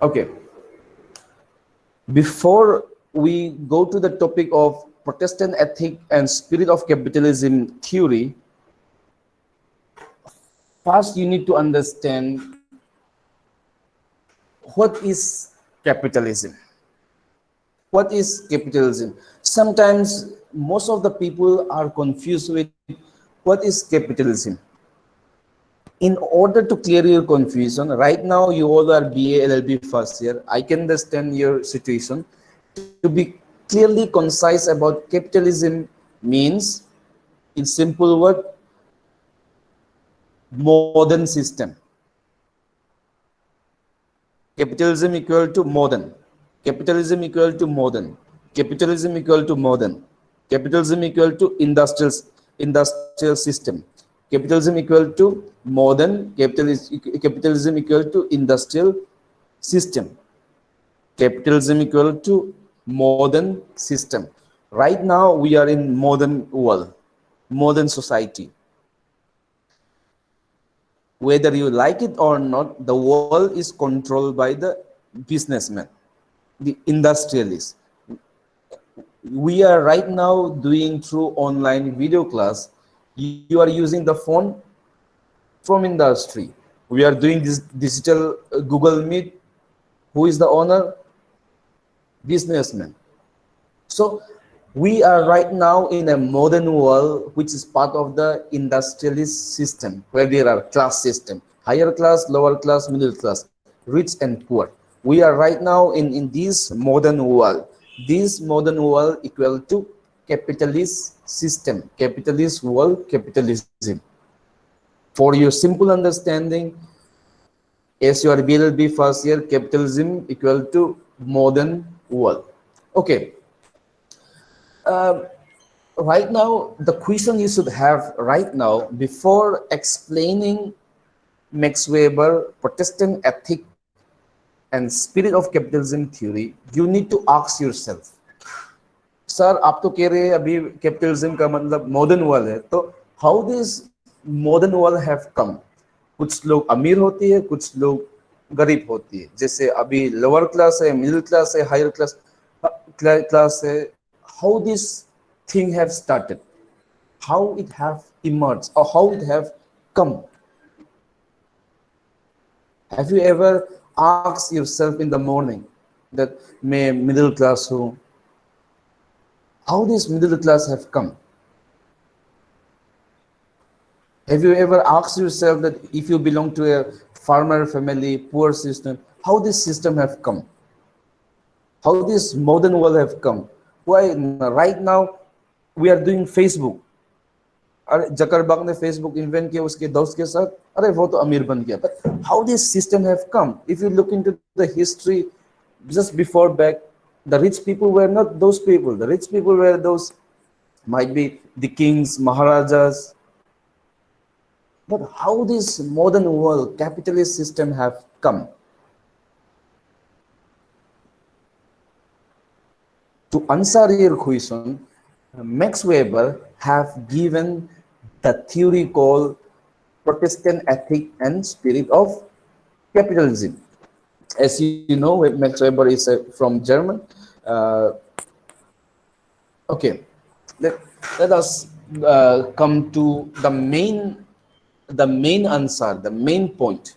Okay, before we go to the topic of Protestant ethic and spirit of capitalism theory, first you need to understand what is capitalism. What is capitalism? Sometimes most of the people are confused with what is capitalism. In order to clear your confusion, right now you all are BA LLB first year. I can understand your situation. To be clearly concise about capitalism means, in simple word, modern system. Capitalism equal to modern. Capitalism equal to modern. Capitalism equal to modern. Capitalism equal to industrial system. Capitalism equal to modern. Capitalism equal to industrial system. Capitalism equal to modern system. Right now we are in modern world, modern society. Whether you like it or not, the world is controlled by the businessman, the industrialists. We are right now doing through online video class. You are using the phone from industry. We are doing this digital Google Meet. Who is the owner? Businessman. So we are right now in a modern world, which is part of the industrialist system, where there are class system, higher class, lower class, middle class, rich and poor. We are right now in this modern world. This modern world equal to capitalist system, capitalist world, capitalism. For your simple understanding, as you are BLB first year, capitalism equal to modern world. Okay. Right now, the question you should have right now, before explaining Max Weber Protestant ethic and spirit of capitalism theory, you need to ask yourself, sir आप तो कह रहे हैं अभी capitalism का मतलब modern world है, तो how this modern world have come? कुछ लोग अमीर होती है, कुछ लोग गरीब होती है, जैसे अभी लोअर क्लास है, मिडिल क्लास है, हायर क्लास है. How this thing have started, how it have emerged, or how it have come? Have you ever asked yourself in the morning that मैं middle class हूँ, how this middle class have come? Have you ever asked yourself that if you belong to a farmer family, poor system, how this system have come? How this modern world have come? Why right now we are doing Facebook? अरे Zuckerberg ने Facebook invent किया उसके दोस्त के साथ, अरे वो तो अमीर बन गया. But how this system have come? If you look into the history, just before back, the rich people were not those people. The rich people were those, might be the kings, maharajas. But how this modern world capitalist system have come? To answer your question, Max Weber have given the theory called Protestant ethic and spirit of capitalism. As you know, Max Weber is from German. Uh, okay, let us come to the main answer, the main point.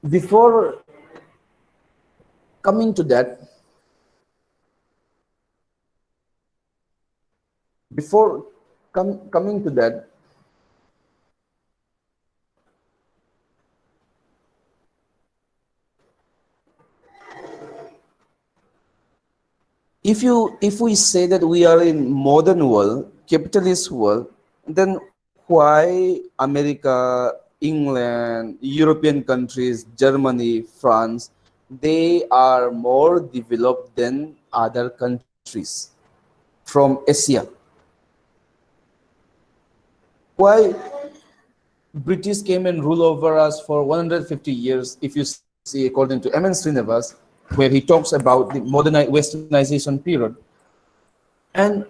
Before coming to that, before coming to that, if we say that we are in modern world, capitalist world, then why America, England, European countries, Germany, France, they are more developed than other countries from Asia? Why British came and ruled over us for 150 years? If you see, according to M.N. Srinivas, where he talks about the modern westernization period, and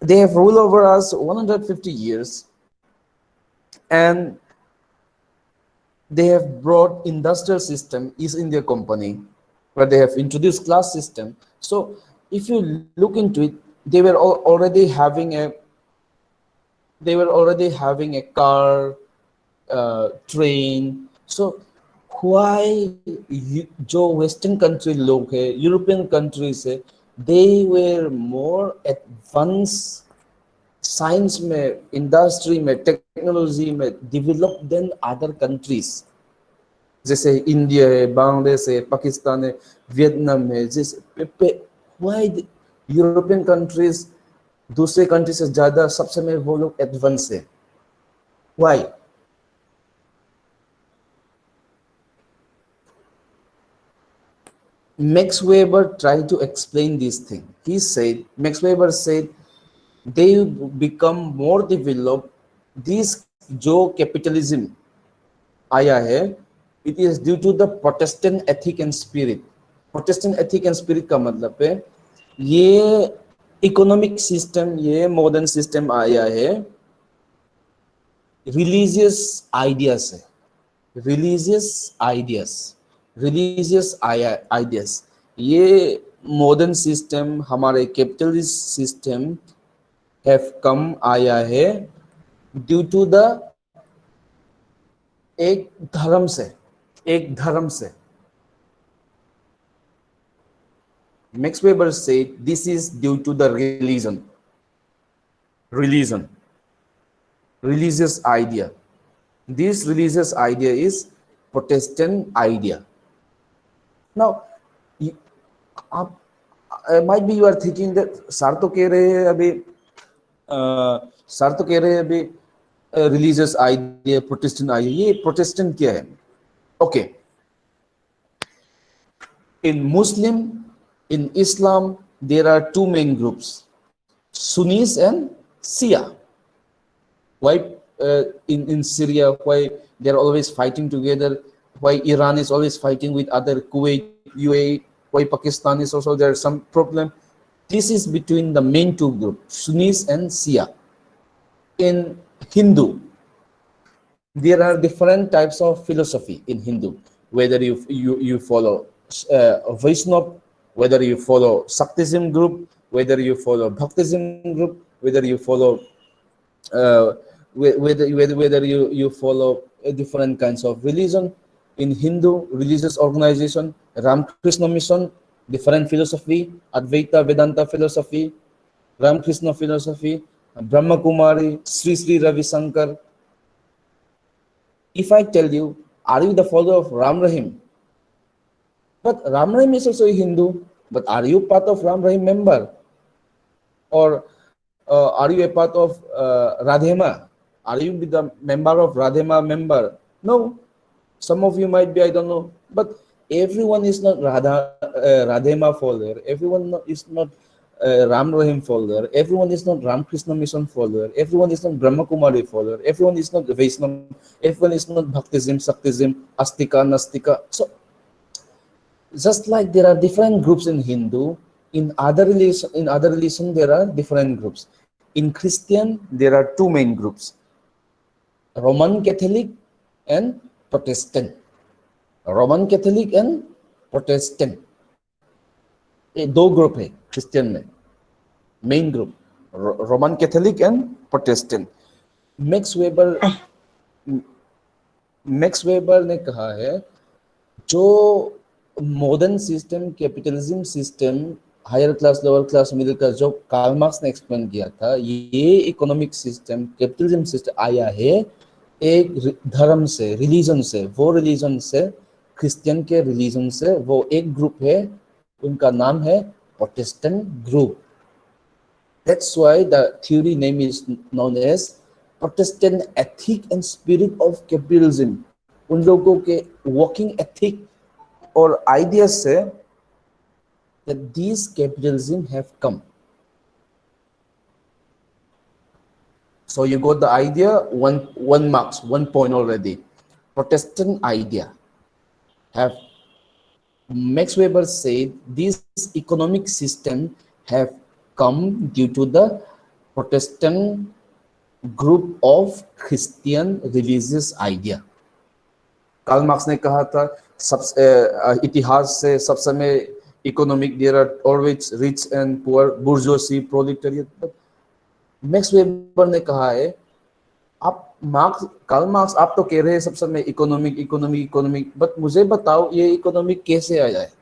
they have ruled over us 150 years, and they have brought industrial system East India Company, where they have introduced class system. So if you look into it, they were already having a car, train. So why जो Western country लोग है, European countries है, they were more advanced science में, industry में, technology में develop then other countries, जैसे India है, बांग्लादेश है, पाकिस्तान है, वियतनाम है, जैसे व्हाई यूरोपियन कंट्रीज दूसरे कंट्री से ज्यादा सबसे में वो लोग एडवांस है, why? Max Weber tried to explain this thing. Max Weber said, they become more developed. This जो capitalism आया है, it is due to the Protestant ethic and spirit. Protestant ethic and spirit का मतलब है ये economic system, ये modern system आया है रिलीजियस आइडिया से, रिलीजियस आइडियाज, रिलीजियस आइडियाज। ये मॉडर्न सिस्टम, हमारे कैपिटलिस्ट सिस्टम हैव कम आया है ड्यू टू द एक धर्म से, एक धर्म से। Max Weber said this is due to the religion, religious idea. This religious idea is Protestant idea. Now, might be you are thinking that sir तो कह रहे हैं अभी, सर तो कह रहे हैं अभी religious idea, Protestant idea. ये Protestant क्या है? Okay. In Muslim, in Islam, there are two main groups, Sunnis and Shia. Why in Syria, why they're always fighting together, why Iran is always fighting with other, Kuwait, UAE, why Pakistan is also, there's some problem. This is between the main two groups, Sunnis and Shia. In Hindu, there are different types of philosophy in Hindu, whether you follow Vaishnav, whether you follow Shaktism group, whether you follow Bhaktism group, whether you follow whether you follow different kinds of religion. In Hindu religious organization, Ramakrishna Mission, different philosophy, Advaita Vedanta philosophy, Ramakrishna philosophy, Brahma Kumari, Sri Ravi Shankar. If I tell you, are you the follower of Ram Rahim? But Ram Rahim is also a Hindu. But are you part of Ram Rahim member? Or are you a part of Radhema? Are you the member of Radhema member? No. Some of you might be, I don't know. But everyone is not Radhema follower. Everyone is not Ram Rahim follower. Everyone is not Ram Krishna Mission follower. Everyone is not Brahma Kumari follower. Everyone is not Vaishnava. Everyone is not Bhaktism, Shaktism, Astika, Nastika. So just like there are different groups in Hindu, in other religion there are different groups. In Christian, there are two main groups, Roman Catholic and Protestant. Roman Catholic and Protestant. ये दो group है Christian में, main group Roman Catholic and Protestant. Max Weber ने कहा है जो modern system, capitalism system, higher class, lower class, middle class, जो Karl Marx ने एक्सप्लेन किया था, ये इकोनॉमिक सिस्टम, कैपिटलिज्म सिस्टम आया है एक धर्म से, रिलीजन से। वो रिलीजन से, क्रिश्चियन के रिलीजन से, वो एक ग्रुप है, उनका नाम है Protestant group. That's why the theory name is known as Protestant ethic and spirit of capitalism. उन लोगों के working ethic और ideas से that these capitalism have come. So you got the idea, one marks, 1 point already. Protestant idea have, Max Weber said, this economic system have come due to the Protestant group of Christian religious idea. Karl Marx ने कहा था सब इतिहास से सब समय economic there are always rich and poor bourgeoisie proletariat. Max Weber ने कहा है आप मार्क्स कार्ल मार्क्स आप तो कह रहे हैं सब समय इकोनॉमिक इकोनॉमिक इकोनॉमिक, बट मुझे बताओ ये इकोनॉमिक कैसे आया है।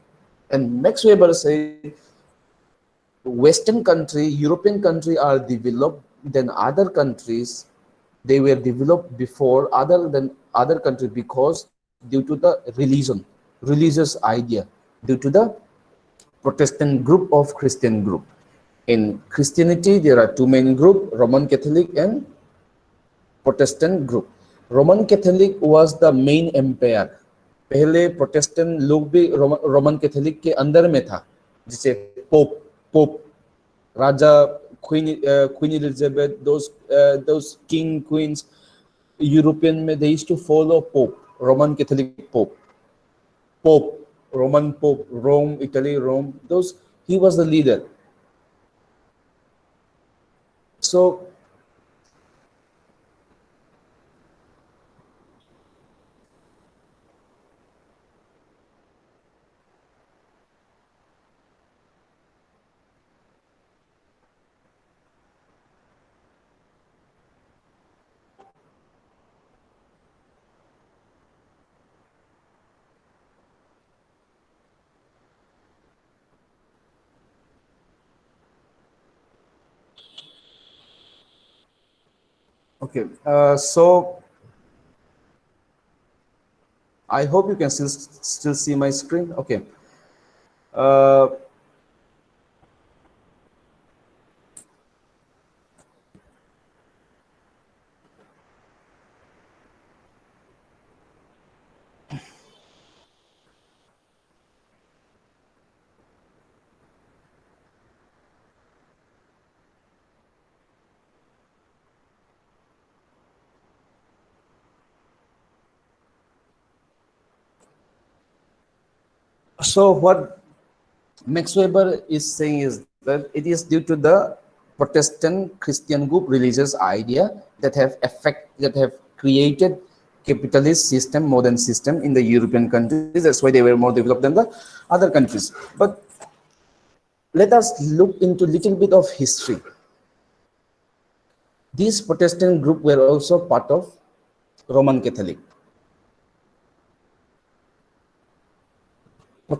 एंड मैक्स वेबर से Western country, European country are developed than other countries. They were developed before other than other country because due to the religious idea, due to the Protestant group of Christian group. In Christianity, there are two main group: Roman Catholic and Protestant group. Roman Catholic was the main empire. पहले Protestant लोग भी Roman Catholic के अंदर में था, जिसे pope pope Raja queen Elizabeth, those king queens, European में they used to follow pope, roman catholic pope, roman pope, rome, italy, rome, those he was the leader. So okay, so I hope you can still see my screen. Okay. uh, so what Max Weber is saying is that it is due to the Protestant Christian group religious idea that have created capitalist system, modern system in the European countries. That's why they were more developed than the other countries. But let us look into little bit of history. These Protestant group were also part of Roman Catholic.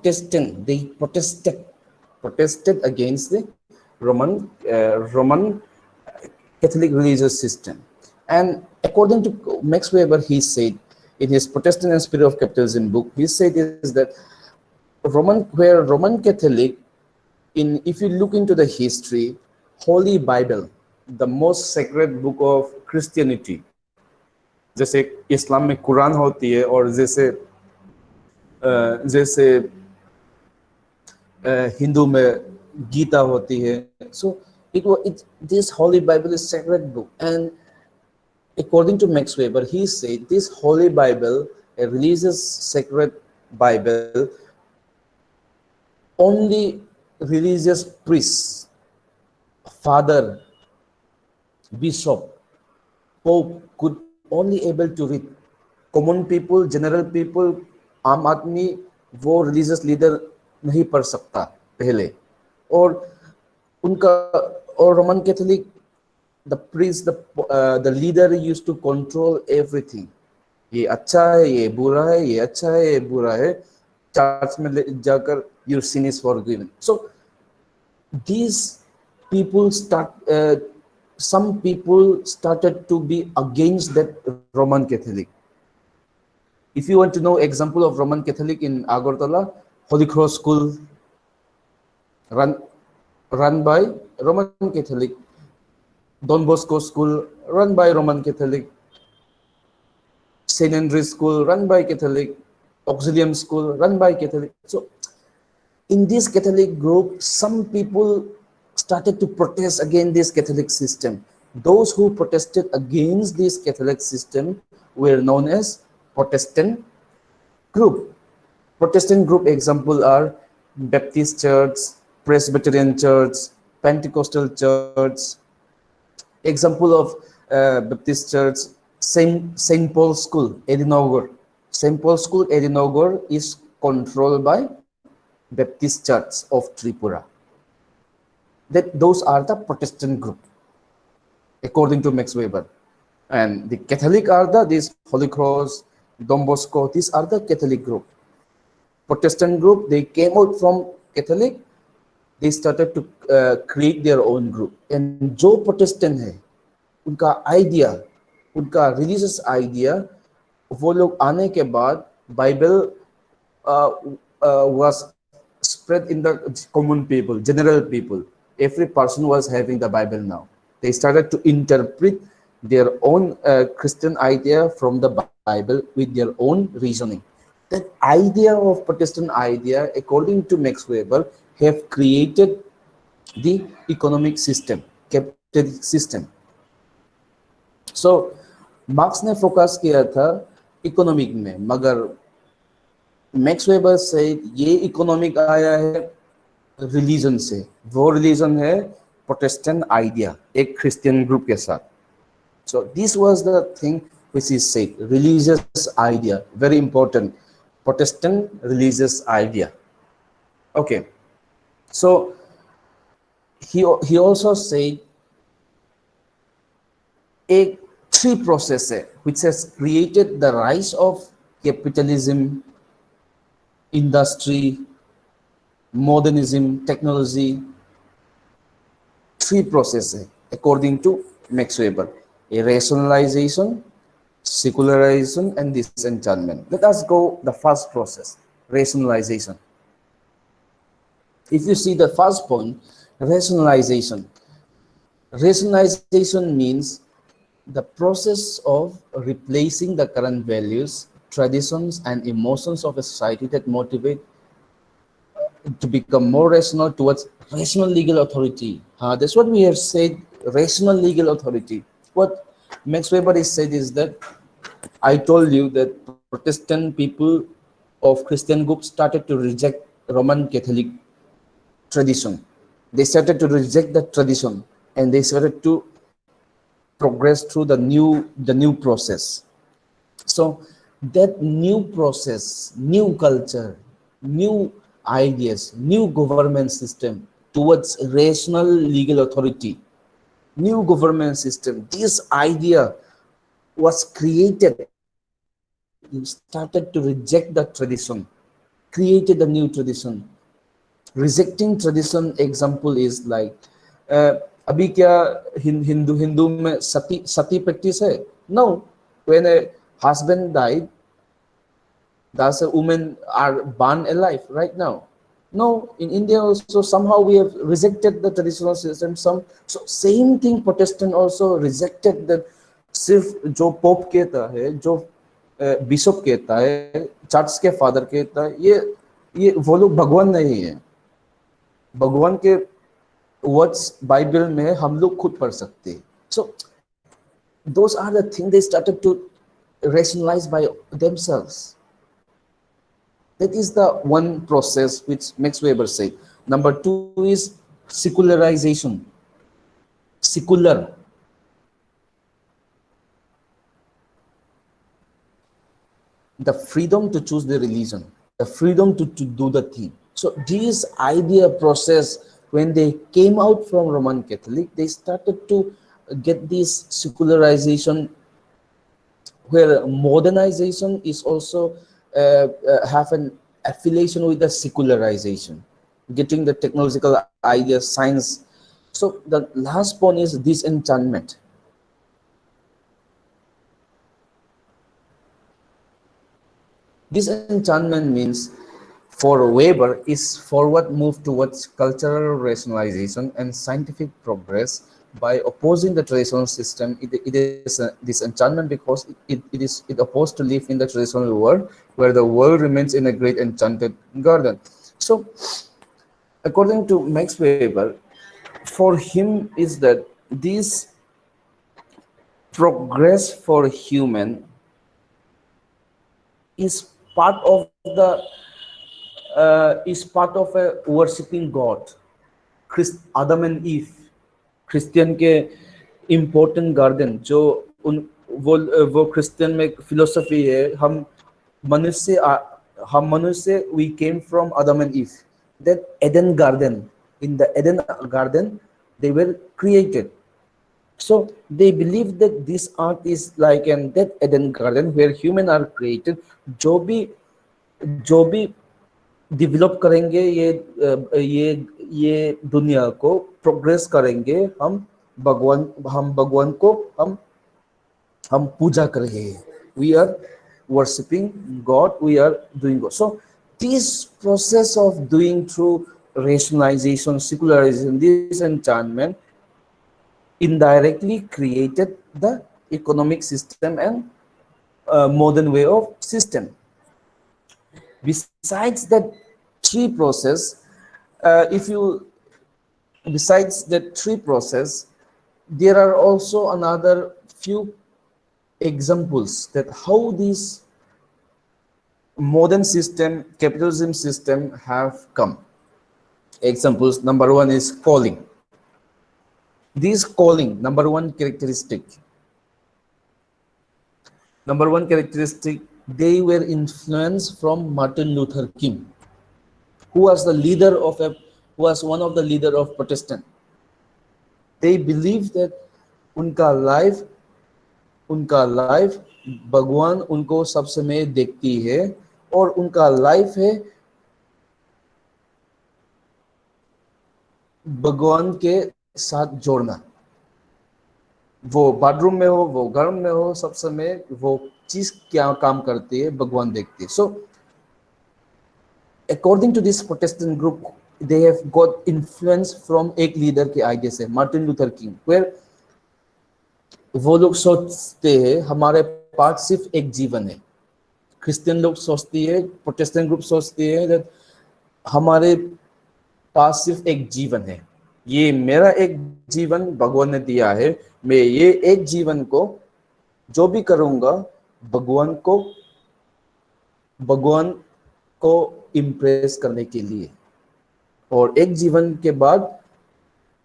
They protested against the Roman Catholic religious system. And according to Max Weber, he said in his Protestant and Spirit of Capitalism book, he said is that Roman Catholic, if you look into the history, Holy Bible, the most sacred book of Christianity, जैसे इस्लाम में कुरान होती है और जैसे जैसे हिंदू में गीता होती है. So this Holy Bible is sacred book, and according to Max Weber, he said this Holy Bible, a religious sacred Bible, only religious priests, father, bishop, pope could only able to read. Common people, general people, आम आदमी वो religious leader नहीं पढ़ सकता पहले. और उनका और Roman Catholic, the priest, the leader used to control everything. ये अच्छा है, ये बुरा है, ये अच्छा है, ये बुरा है. चर्च में जाकर your sin is forgiven. So these people some people started to be against that Roman Catholic. If you want to know example of Roman Catholic in Agartala, Holy Cross School, run by Roman Catholic. Don Bosco School, run by Roman Catholic. St. Andrew's School, run by Catholic. Auxilium School, run by Catholic. So in this Catholic group, some people started to protest against this Catholic system. Those who protested against this Catholic system were known as Protestant group. Protestant group example are Baptist Church, Presbyterian Church, Pentecostal Church. Example of Baptist Church, Saint Paul's School, Edinburgh. St. Paul's School, Edinogor is controlled by Baptist Church of Tripura. That those are the Protestant group, according to Max Weber. And the Catholic are these Holy Cross, Don Bosco, these are the Catholic group. Protestant group, they came out from Catholic, they started to create their own group. And जो Protestant है, उनका idea, उनका religious idea, वो लोग आने के बाद Bible was spread in the common people, general people. Every person was having the Bible now. They started to interpret their own Christian idea from the Bible with their own reasoning. That idea of Protestant idea, according to Max Weber, have created the economic system, capitalist system. So marks ने focus किया था economic में, मगर max weber से ये economic आया है religion से. वो रिलीजन है प्रोटेस्टेंट आइडिया, एक क्रिश्चियन ग्रुप के साथ. So this was the thing which is said, religious idea, very important, Protestant religious idea. Okay, so he also said a three processes which has created the rise of capitalism, industry, modernism, technology. Three processes according to Max Weber: a rationalization, secularization, and disenchantment. Let us go the first process, rationalization. If you see the first point, rationalization. Rationalization means the process of replacing the current values, traditions, and emotions of a society that motivate to become more rational towards rational legal authority. That's what we have said, rational legal authority. What Max Weber is said is that I told you that Protestant people of Christian groups started to reject Roman Catholic tradition. They started to reject that tradition and they started to progress through the new process. So that new process, new culture, new ideas, new government system towards rational legal authority, new government system, this idea was created. You started to reject the tradition, created a new tradition. Rejecting tradition example is like अभी क्या हिंदू में सती practice है? No. When a husband died, does a woman are burned alive right now? No. In India also somehow we have rejected the traditional system. So same thing Protestant also rejected that. सिर्फ जो pope कहता है, जो bishop कहता है, church के father कहता है, ये वो लोग भगवान नहीं है. भगवान के वर्ड्स बाइबल में हम लोग खुद पढ़ सकते हैं. So those are the things they started to rationalize by themselves. That is the one process which Max Weber said. Number two is secularization. Secular. The freedom to choose the religion, the freedom to do the thing. So this idea process, when they came out from Roman Catholic, they started to get this secularization, where modernization is also have an affiliation with the secularization, getting the technological ideas, science. So the last point is disenchantment. Disenchantment means, for Weber, is forward move towards cultural rationalization and scientific progress by opposing the traditional system. It is a disenchantment because it opposed to live in the traditional world, where the world remains in a great enchanted garden. So according to Max Weber, for him is that this progress for human is part of a worshipping God. Adam and Eve, Christian के important garden, जो वो Christian में philosophy है, हम मनुष्य हम मनुष्य we came from Adam and Eve, that Eden garden, in the Eden garden they were created. So they believe that this earth is like an that Eden garden where human are created. जो भी develop करेंगे ये दुनिया को progress करेंगे, हम भगवान को हम पूजा करेंगे. We are worshiping God, we are doing God. So this process of doing through rationalization, secularization, disenchantment indirectly created the economic system and modern way of system. Besides that three process, if you besides that three process, there are also another few examples that how this modern system, capitalism system have come. Examples, number one is calling. This calling, number one characteristic, they were influenced from Martin Luther King, who was the leader of a who was one of the leader of Protestant. They believe that उनका life उनका life भगवान उनको सब समय देखती है, और उनका लाइफ है भगवान के साथ जोड़ना. वो बाथरूम में हो, वो घर में हो, सब समय वो चीज क्या काम करती है भगवान देखती है. So according to this Protestant group, they have got influence from एक लीडर के आइडिया से, मार्टिन लूथर किंग, where वो लोग सोचते हैं हमारे पास सिर्फ एक जीवन है. क्रिश्चियन लोग सोचती है, प्रोटेस्टेंट ग्रुप सोचती है that हमारे पास सिर्फ एक जीवन है, ये मेरा एक जीवन भगवान ने दिया है, मैं ये एक जीवन को जो भी करूंगा भगवान को इम्प्रेस करने के लिए. और एक जीवन के बाद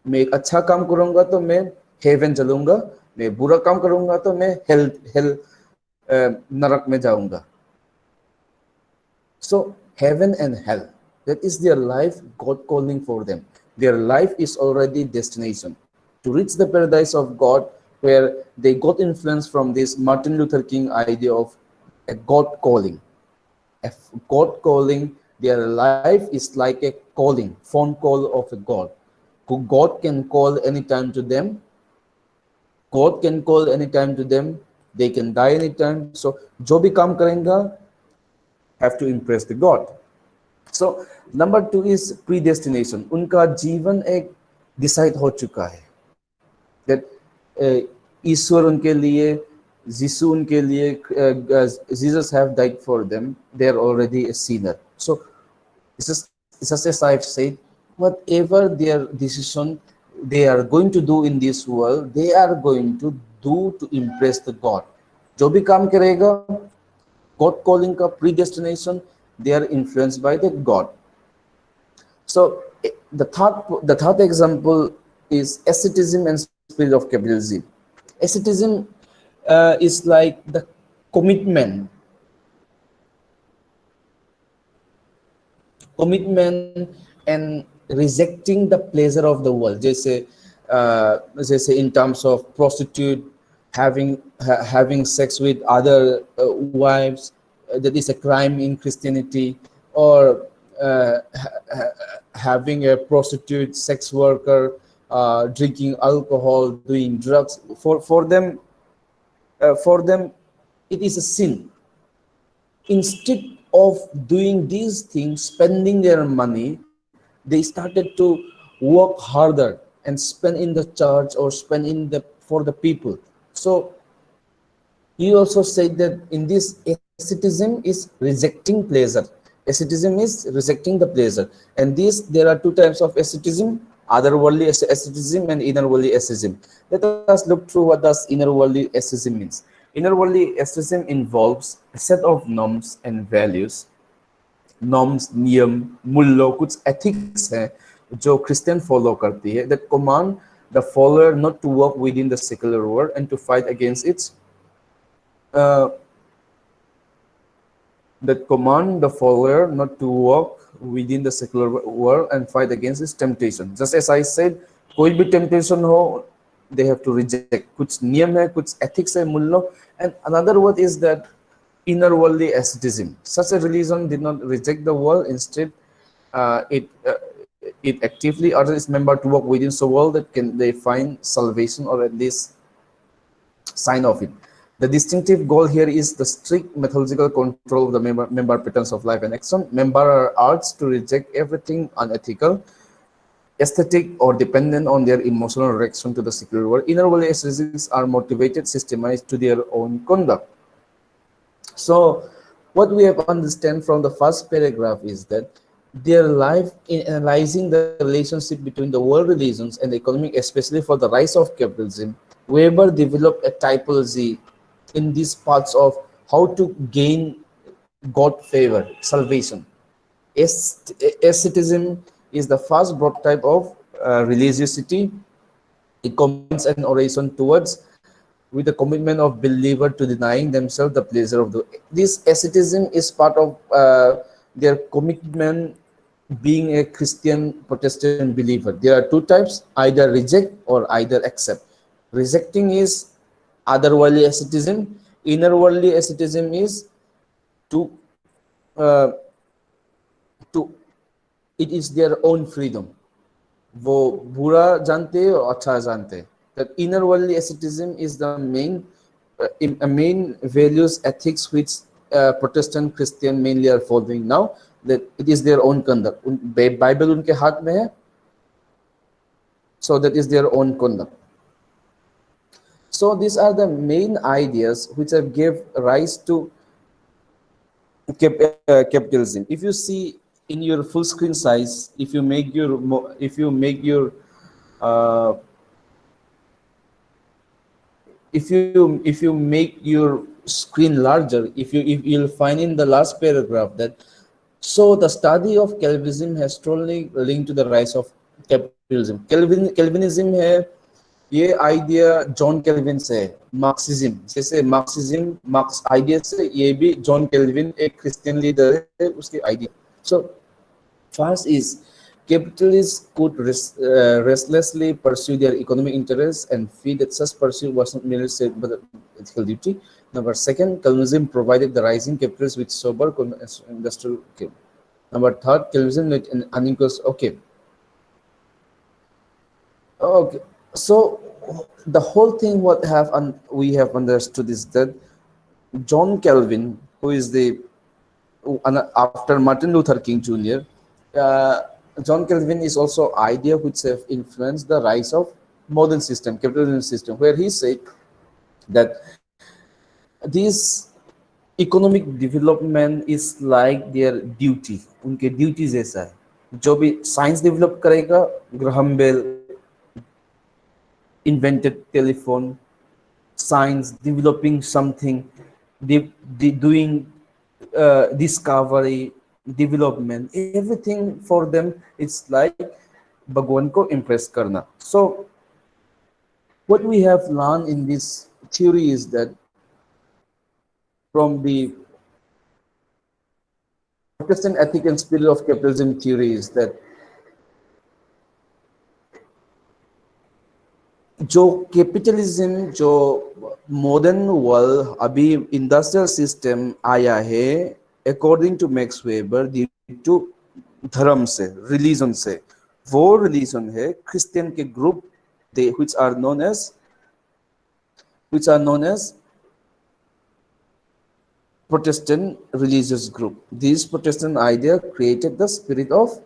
मैं एक अच्छा काम करूंगा तो मैं हेवन चलूंगा, मैं बुरा काम करूंगा तो मैं हेल नरक में जाऊंगा. So heaven and hell, that is their life, God calling for them. Their life is already destination to reach the paradise of God, where they got influence from this Martin Luther King idea of a God calling. A God calling, their life is like a calling, phone call of a God, who God can call anytime to them. God can call anytime to them. They can die anytime. So जो भी काम करेंगा have to impress the God. So number two is predestination. उनका जीवन एक decide हो चुका है, that ईश्वर उनके लिए, यीशु उनके लिए, Jesus have died for them. They are already a sinner. So it's just as I've said, whatever their decision they are going to do in this world, they are going to do to impress the God. जो भी काम करेगा, God calling का predestination, they are influenced by the God. So the third example is asceticism and spirit of capitalism. Asceticism is like the commitment and rejecting the pleasure of the world. जैसे in terms of prostitute, having sex with other wives, that is a crime in Christianity, or having a prostitute, sex worker, drinking alcohol, doing drugs. For them it is a sin. Instead of doing these things, spending their money, they started to work harder and spend in the church or spend in the for the people. So he also said that in this asceticism is rejecting pleasure. Asceticism is rejecting the pleasure, and there are two types of asceticism: otherworldly asceticism and innerworldly asceticism. Let us look through what does innerworldly asceticism means. Innerworldly asceticism involves a set of norms and values. Norms, नियम, मूल्य, कुछ ethics हैं जो Christian follow करती है, that command the follower not to work within the secular world and to fight against its that command the follower not to walk within the secular world and fight against its temptation. Just as I said, कोई भी temptation हो, they have to reject. कुछ नियम है, कुछ ethics है, मूल्य. And another word is that inner worldly asceticism. Such a religion did not reject the world. Instead, it actively urges its member to walk within the world that can they find salvation or at least sign of it. The distinctive goal here is the strict methodological control of the member patterns of life and action. Member are urged to reject everything unethical, aesthetic, or dependent on their emotional reaction to the secular world. Inner worldly aesthetics are motivated, systemized to their own conduct. So, what we have understand from the first paragraph is that their life in analyzing the relationship between the world religions and the economic, especially for the rise of capitalism, Weber developed a typology in these parts of how to gain God favor, salvation. Asceticism is the first broad type of religiosity. It combines an oration towards with the commitment of believer to denying themselves the pleasure of the. This asceticism is part of their commitment being a Christian Protestant believer. There are two types: either reject or either accept. Rejecting is otherworldly asceticism. Innerworldly asceticism is to uh, to it is their own freedom. वो बुरा जानते हैं और अच्छा जानते हैं. That inner worldly asceticism is the main values ethics which Protestant Christian mainly are following now. That it is their own conduct. Bible उनके हाथ में है, so that is their own conduct. So these are the main ideas which have gave rise to capitalism. If you see in your full screen size, uh, if you make your screen larger, if you'll find in the last paragraph that so the study of Calvinism has strongly linked to the rise of capitalism. Calvinism है ये idea John Calvin से है. Marxism जैसे marks idea से ये भी John Calvin एक Christian leader है, उसके idea. So first is capitalists could restlessly pursue their economic interests and feel that such pursuit was not merely saved but ethical duty. Number second, Calvinism provided the rising capitalists with sober industrial. Okay. Number third, Calvinism with an unequal. Okay. Okay. So the whole thing what we have understood is that John Calvin, who is the after Martin Luther King Jr., uh, John Calvin is also idea which have influenced the rise of modern system, capitalism system, where he said that this economic development is like their duty. उनके duty जैसा है. जो भी science develop करेगा, Graham Bell invented telephone, science developing something, doing discovery, development, everything for them it's like भगवान को impress करना. So what we have learned in this theory is that from the Protestant ethic and spirit of capitalism theory is that जो capitalism जो modern world अभी industrial system आया है according to Max Weber due to धर्म से, religion से, वो religion है क्रिश्चियन के group they which are known as Protestant religious group. This Protestant idea created the spirit of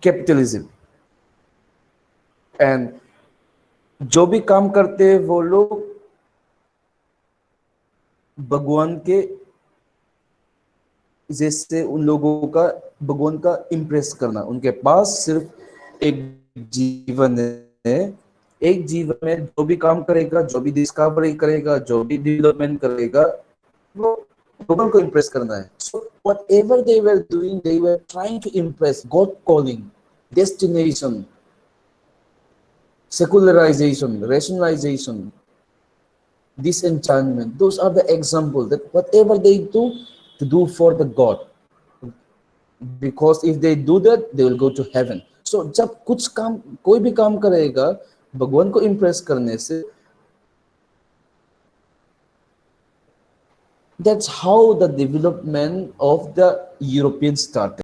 capitalism. And जो भी काम करते हैं वो लोग भगवान के जैसे उन लोगों का भगवान का इम्प्रेस करना. उनके पास सिर्फ एक जीवन है, एक जीवन में जो भी काम करेगा, जो भी डिस्कवरी करेगा, जो भी डेवलपमेंट करेगा, वो भगवान को इम्प्रेस करना है. So whatever they were doing, they were trying to impress. God calling, destination, secularization, rationalization, disenchantment, those are the examples that whatever they do, to do for the God, because if they do that they will go to heaven. So जब कुछ काम कोई भी काम करेगा भगवान को impress करने से, that's how the development of the Europeans started.